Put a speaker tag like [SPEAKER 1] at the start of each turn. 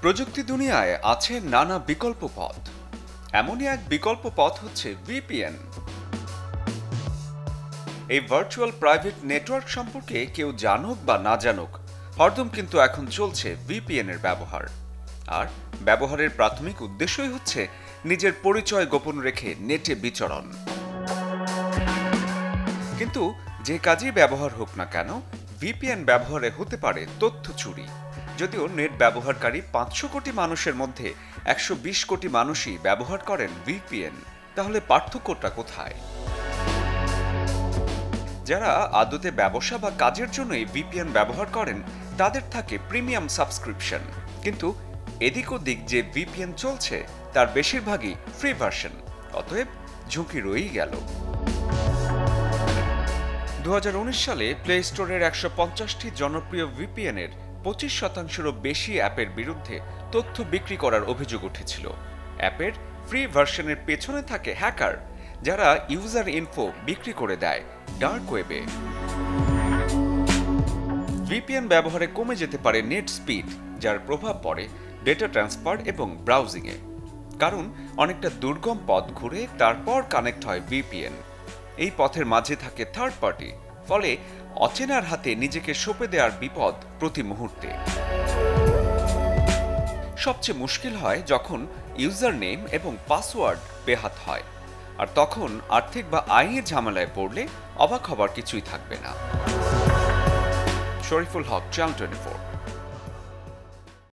[SPEAKER 1] প্রযুক্তি দুনিয়ায় আছে নানা বিকল্প পথ। এমনই এক বিকল্প পথ হচ্ছে ভিপিএন। এই ভার্চুয়াল প্রাইভেট নেটওয়ার্ক সম্পর্কে কেউ জানুক বা না জানুক, হরদম কিন্তু এখন চলছে ভিপিএন এর ব্যবহার। আর ব্যবহারের প্রাথমিক উদ্দেশ্যই হচ্ছে নিজের পরিচয় গোপন রেখে নেটে বিচরণ। কিন্তু যে কাজই ব্যবহার হোক না কেন, ভিপিএন ব্যবহারে হতে পারে তথ্য চুরি। যদিও নেট ব্যবহারকারী 500 কোটি মানুষের মধ্যে 120 কোটি মানুষই ব্যবহার করেন ভিপিএন, তাহলে পার্থক্যটা কোথায়? যারা আদতে ব্যবসা বা কাজের জন্যই ভিপিএন ব্যবহার করেন তাদের থাকে প্রিমিয়াম সাবস্ক্রিপশন, কিন্তু এদিক ওদিক যে ভিপিএন চলছে তার বেশিরভাগই ফ্রি ভার্সন। অতএব ঝুঁকি রয়েই গেল। 2019 সালে প্লে স্টোরের 150টি জনপ্রিয় ভিপিএনের 25%-এরও বেশি অ্যাপের বিরুদ্ধে তথ্য বিক্রি করার অভিযোগ উঠেছিল। অ্যাপের ফ্রি ভার্সনের পেছনে থাকে হ্যাকার, যারা ইউজার ইনফো বিক্রি করে দেয় ডার্ক ওয়েবে। ভিপিএন ব্যবহারে কমে যেতে পারে নেট স্পিড, যার প্রভাব পড়ে ডেটা ট্রান্সফার এবং ব্রাউজিংয়ে। কারণ অনেকটা দুর্গম পথ ঘুরে তারপর কানেক্ট হয় ভিপিএন। এই পথের মাঝে থাকে থার্ড পার্টি, ফলে অচেনার হাতে নিজেকে সঁপে দেওয়ার বিপদ প্রতি মুহূর্তে। সবচেয়ে মুশকিল হয় যখন ইউজার নেম এবং পাসওয়ার্ড বেহাত হয়, আর তখন আর্থিক বা আইনের ঝামেলায় পড়লে অবাক হবার কিছুই থাকবে না। শরীফুল হক, চ্যানেল 24।